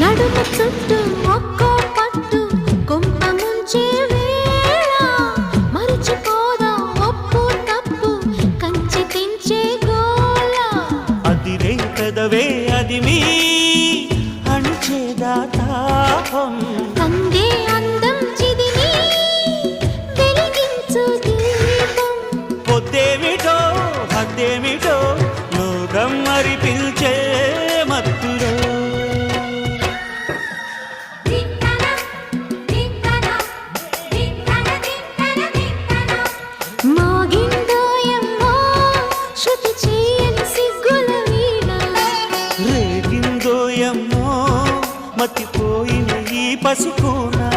నడుము చుట్టూ ఒక్కో పట్టు కొంప ముంచే వేళ మరచిపోదా ఒప్పు తప్పు కంచి తెంచే గోల అదిరే పెదవే అది మీ అణిచేదా తాపం కందే అందం చిదిమి వెలిగించు దీపం పొద్దేమిటో హద్దేమిటో లోకం మరి పిలిచే మత్తులో మోగిందోయమ్మో శృతి చేయని సిగ్గుల వీణ రేగిందోయమ్మో మతిపోయిన ఈ పసికూనా